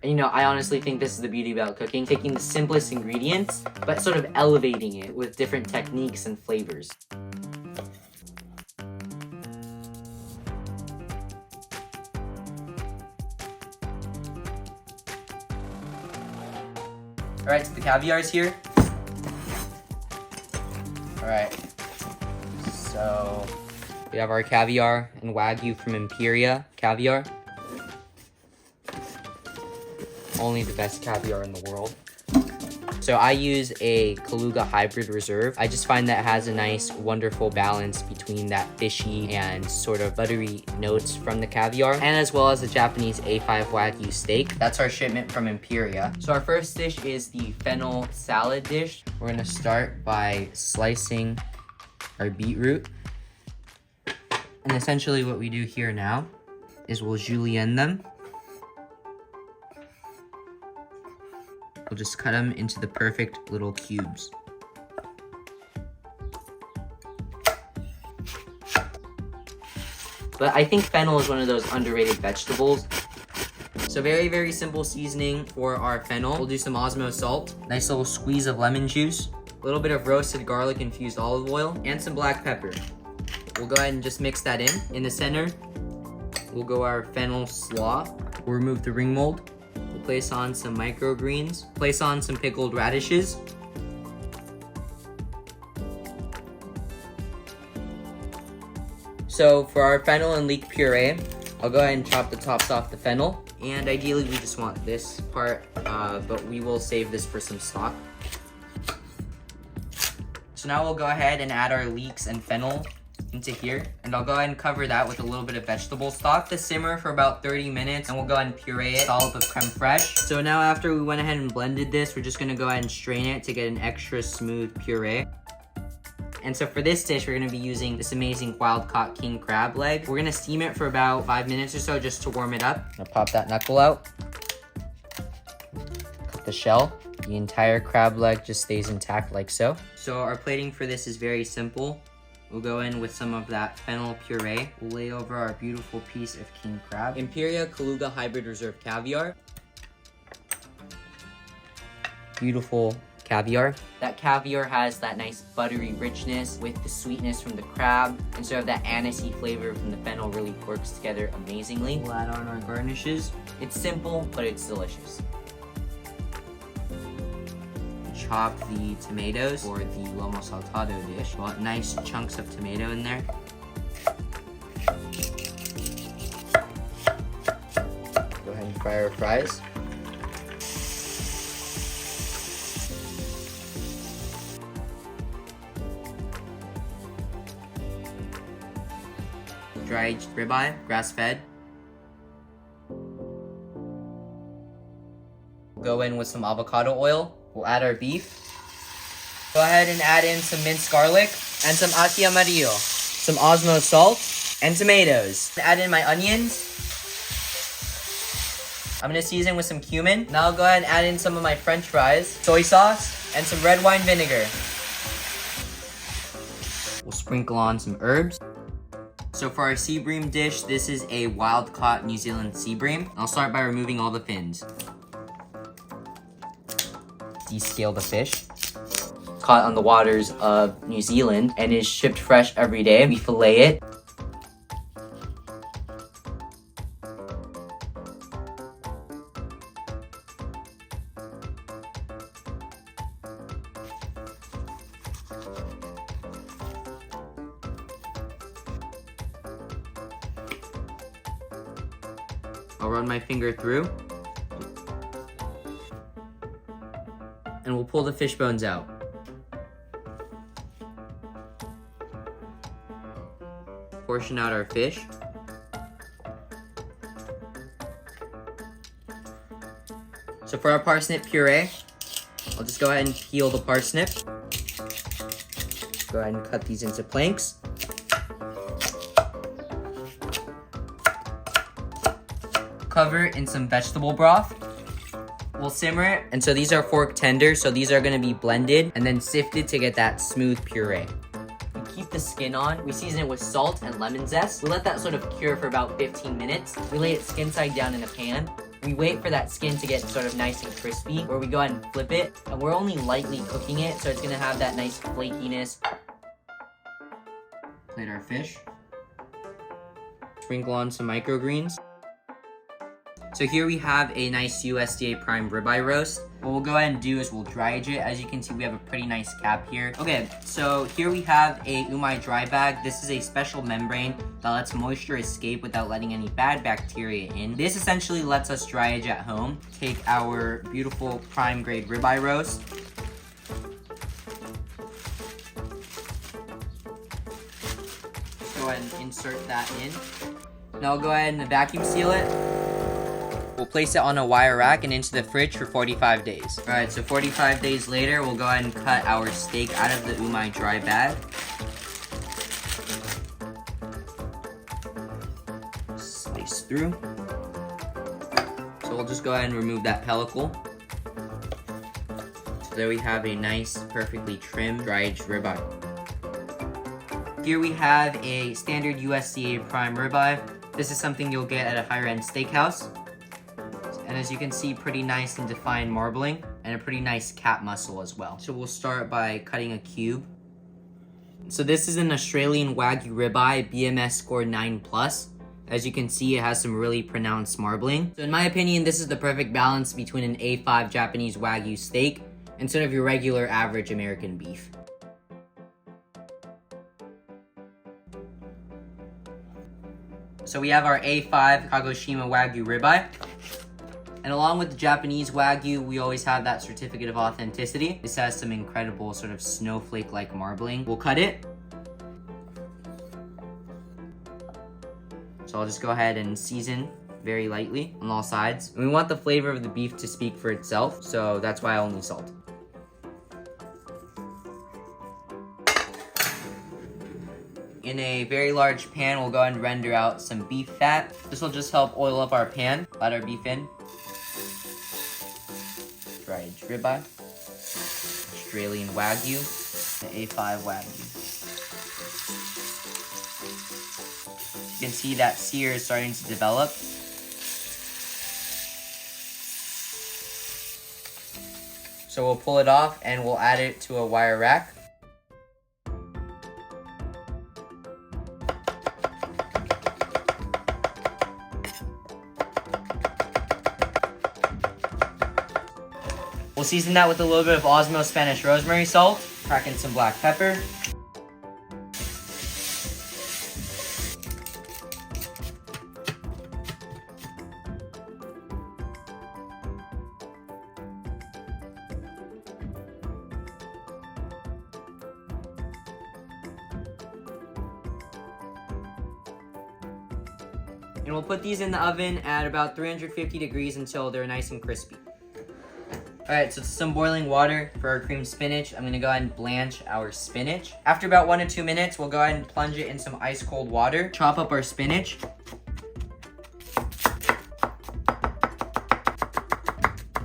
And you know, I honestly think this is the beauty about cooking, taking the simplest ingredients, but sort of elevating it with different techniques and flavors. Alright, so the caviar is here. Alright, so we have our caviar and Wagyu from Imperia Caviar. Only the best caviar in the world. So I use a Kaluga hybrid reserve. I just find that it has a nice, wonderful balance between that fishy and sort of buttery notes from the caviar, and as well as the Japanese A5 Wagyu steak. That's our shipment from Imperia. So our first dish is the Fennel Salad dish. We're gonna start by slicing our beetroot. And essentially what we do here now is we'll julienne them. We'll just cut them into the perfect little cubes. But I think fennel is one of those underrated vegetables. So very, very simple seasoning for our fennel. We'll do some Osmo Salt, nice little squeeze of lemon juice, a little bit of roasted garlic infused olive oil, and some black pepper. We'll go ahead and just mix that in. In the center, we'll go our fennel slaw. We'll remove the ring mold. We'll place on some microgreens. Place on some pickled radishes. So for our fennel and leek puree, I'll go ahead and chop the tops off the fennel. And ideally we just want this part, but we will save this for some stock. So now we'll go ahead and add our leeks and fennel into here, and I'll go ahead and cover that with a little bit of vegetable stock to simmer for about 30 minutes, and we'll go ahead and puree it, dollop of creme fraiche. So now after we went ahead and blended this, we're just gonna go ahead and strain it to get an extra smooth puree. And so for this dish, we're gonna be using this amazing wild-caught king crab leg. We're gonna steam it for about 5 minutes or so just to warm it up. I'll pop that knuckle out. Cut the shell. The entire crab leg just stays intact like so. So our plating for this is very simple. We'll go in with some of that fennel puree. We'll lay over our beautiful piece of king crab. Imperia Kaluga Hybrid Reserve Caviar. Beautiful caviar. That caviar has that nice buttery richness with the sweetness from the crab, and sort of that anisey flavor from the fennel really works together amazingly. We'll add on our garnishes. It's simple, but it's delicious. Chop the tomatoes for the lomo saltado dish. Want nice chunks of tomato in there. Go ahead and fry our fries. Dry aged ribeye, grass-fed. Go in with some avocado oil. We'll add our beef. Go ahead and add in some minced garlic and some ají amarillo, some Osmo salt, and tomatoes. Add in my onions. I'm gonna season with some cumin. Now I'll go ahead and add in some of my french fries, soy sauce, and some red wine vinegar. We'll sprinkle on some herbs. So for our Seabream dish, this is a wild-caught New Zealand Seabream. I'll start by removing all the fins. Descale the fish. Caught on the waters of New Zealand and is shipped fresh every day. We fillet it. I'll run my finger through. And we'll pull the fish bones out. Portion out our fish. So for our parsnip puree, I'll just go ahead and peel the parsnip. Go ahead and cut these into planks. Cover it in some vegetable broth. We'll simmer it. And so these are fork tender, so these are gonna be blended and then sifted to get that smooth puree. We keep the skin on. We season it with salt and lemon zest. We let that sort of cure for about 15 minutes. We lay it skin side down in a pan. We wait for that skin to get sort of nice and crispy, where we go ahead and flip it, and we're only lightly cooking it, so it's gonna have that nice flakiness. Plate our fish. Sprinkle on some microgreens. So here we have a nice USDA prime ribeye roast. What we'll go ahead and do is we'll dry age it. As you can see, we have a pretty nice cap here. Okay, so here we have a Umai Dry bag. This is a special membrane that lets moisture escape without letting any bad bacteria in. This essentially lets us dry age at home. Take our beautiful prime grade ribeye roast. Go ahead and insert that in. Now we'll go ahead and vacuum seal it. We'll place it on a wire rack and into the fridge for 45 days. All right, so 45 days later, we'll go ahead and cut our steak out of the Umai Dry bag. Slice through. So we'll just go ahead and remove that pellicle. So there we have a nice, perfectly trimmed, dry-aged ribeye. Here we have a standard USDA prime ribeye. This is something you'll get at a higher-end steakhouse. And as you can see, pretty nice and defined marbling and a pretty nice cap muscle as well. So we'll start by cutting a cube. So this is an Australian Wagyu ribeye, BMS score 9+. As you can see, it has some really pronounced marbling. So in my opinion, this is the perfect balance between an A5 Japanese Wagyu steak and sort of your regular average American beef. So we have our A5 Kagoshima Wagyu ribeye. And along with the Japanese Wagyu, we always have that certificate of authenticity. This has some incredible sort of snowflake-like marbling. We'll cut it. So I'll just go ahead and season very lightly on all sides. And we want the flavor of the beef to speak for itself, so that's why I only salt. In a very large pan, we'll go ahead and render out some beef fat. This will just help oil up our pan. Add our beef in. Dry-aged ribeye, Australian Wagyu, the A5 Wagyu. You can see that sear is starting to develop. So we'll pull it off and we'll add it to a wire rack. We'll season that with a little bit of Osmo Spanish rosemary salt, crack in some black pepper. And we'll put these in the oven at about 350 degrees until they're nice and crispy. Alright, so some boiling water for our creamed spinach. I'm going to go ahead and blanch our spinach. After about 1 to 2 minutes, we'll go ahead and plunge it in some ice cold water. Chop up our spinach.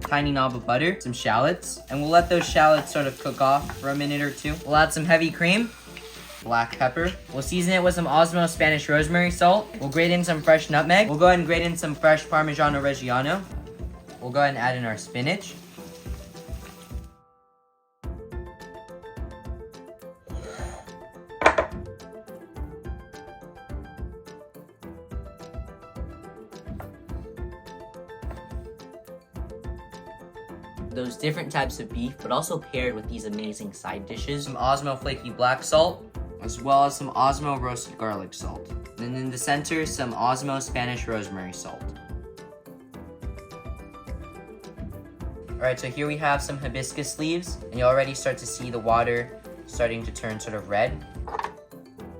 Tiny knob of butter, some shallots, and we'll let those shallots sort of cook off for a minute or two. We'll add some heavy cream, black pepper. We'll season it with some Osmo Spanish rosemary salt. We'll grate in some fresh nutmeg. We'll go ahead and grate in some fresh Parmigiano Reggiano. We'll go ahead and add in our spinach. Those different types of beef, but also paired with these amazing side dishes. Some Osmo flaky black salt, as well as some Osmo roasted garlic salt. And in the center, some Osmo Spanish rosemary salt. Alright, so here we have some hibiscus leaves, and you already start to see the water starting to turn sort of red.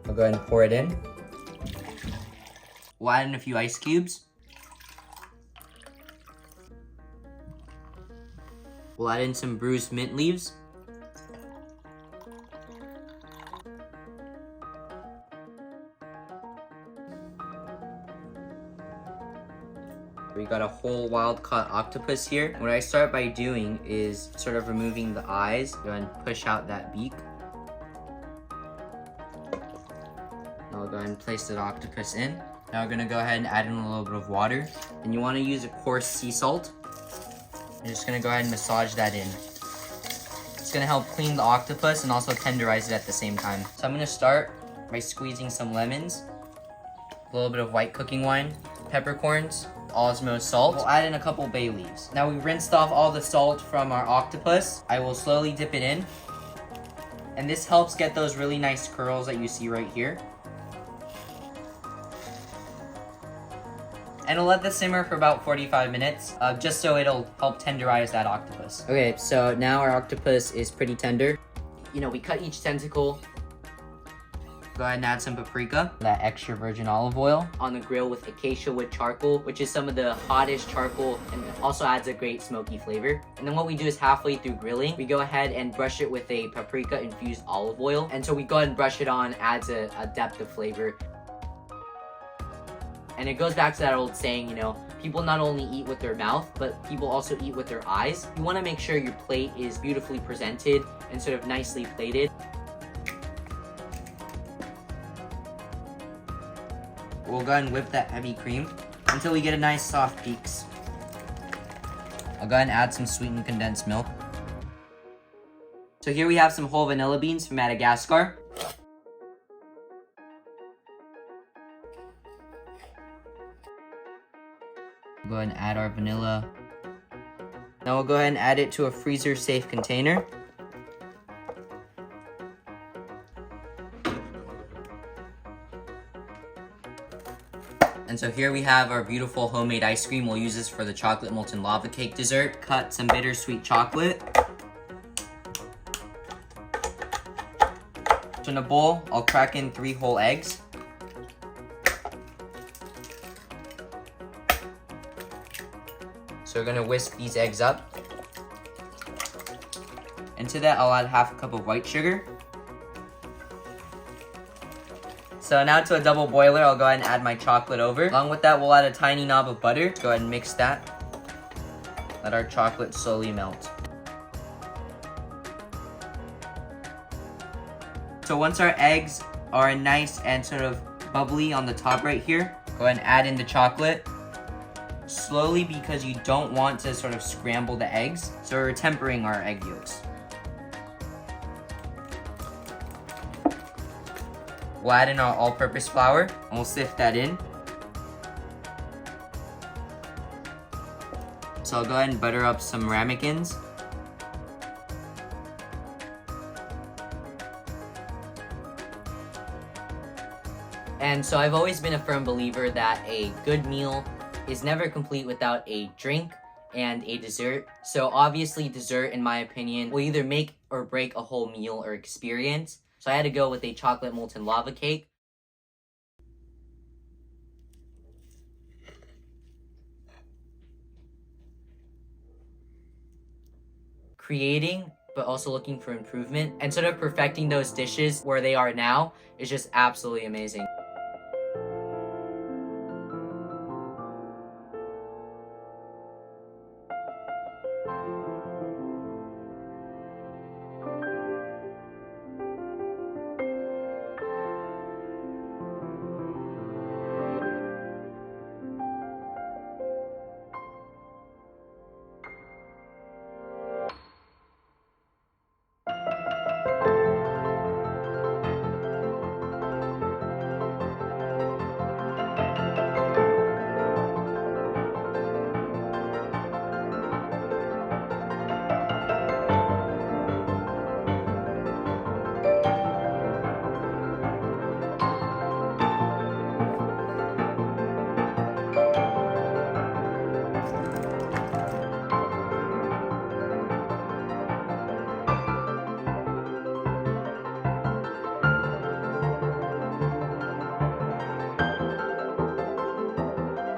I'll go ahead and pour it in. We'll add in a few ice cubes. We'll add in some bruised mint leaves. We got a whole wild caught octopus here. What I start by doing is sort of removing the eyes. Go ahead and push out that beak. I'll go ahead and place the octopus in. Now we're gonna go ahead and add in a little bit of water. And you wanna use a coarse sea salt. You're just gonna go ahead and massage that in. It's gonna help clean the octopus and also tenderize it at the same time. So I'm gonna start by squeezing some lemons, a little bit of white cooking wine, peppercorns, Osmo Salt. We'll add in a couple bay leaves. Now we rinsed off all the salt from our octopus. I will slowly dip it in. And this helps get those really nice curls that you see right here. And we'll let this simmer for about 45 minutes, just so it'll help tenderize that octopus. Okay, so now our octopus is pretty tender. You know, we cut each tentacle. Go ahead and add some paprika, that extra virgin olive oil on the grill with acacia wood charcoal, which is some of the hottest charcoal and also adds a great smoky flavor. And then what we do is halfway through grilling, we go ahead and brush it with a paprika infused olive oil. And so we go ahead and brush it on, adds a depth of flavor. And it goes back to that old saying, you know, people not only eat with their mouth, but people also eat with their eyes. You want to make sure your plate is beautifully presented and sort of nicely plated. We'll go ahead and whip that heavy cream until we get a nice soft peaks. I'll go ahead and add some sweetened condensed milk. So here we have some whole vanilla beans from Madagascar. Go ahead and add our vanilla. Now we'll go ahead and add it to a freezer safe container. And so here we have our beautiful homemade ice cream. We'll use this for the chocolate molten lava cake dessert. Cut some bittersweet chocolate. So in a bowl, I'll crack in 3 whole eggs. So we're gonna whisk these eggs up. Into that, I'll add half a cup of white sugar. So now to a double boiler, I'll go ahead and add my chocolate over. Along with that, we'll add a tiny knob of butter. Go ahead and mix that. Let our chocolate slowly melt. So once our eggs are nice and sort of bubbly on the top right here, go ahead and add in the chocolate. Slowly, because you don't want to sort of scramble the eggs. So we're tempering our egg yolks. We'll add in our all-purpose flour, and we'll sift that in. So I'll go ahead and butter up some ramekins. And so I've always been a firm believer that a good meal is never complete without a drink and a dessert. So obviously dessert, in my opinion, will either make or break a whole meal or experience. So I had to go with a chocolate molten lava cake. Creating, but also looking for improvement, and sort of perfecting those dishes where they are now is just absolutely amazing.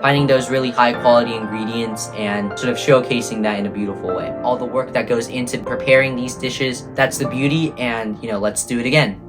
Finding those really high quality ingredients and sort of showcasing that in a beautiful way. All the work that goes into preparing these dishes, that's the beauty, and you know, let's do it again.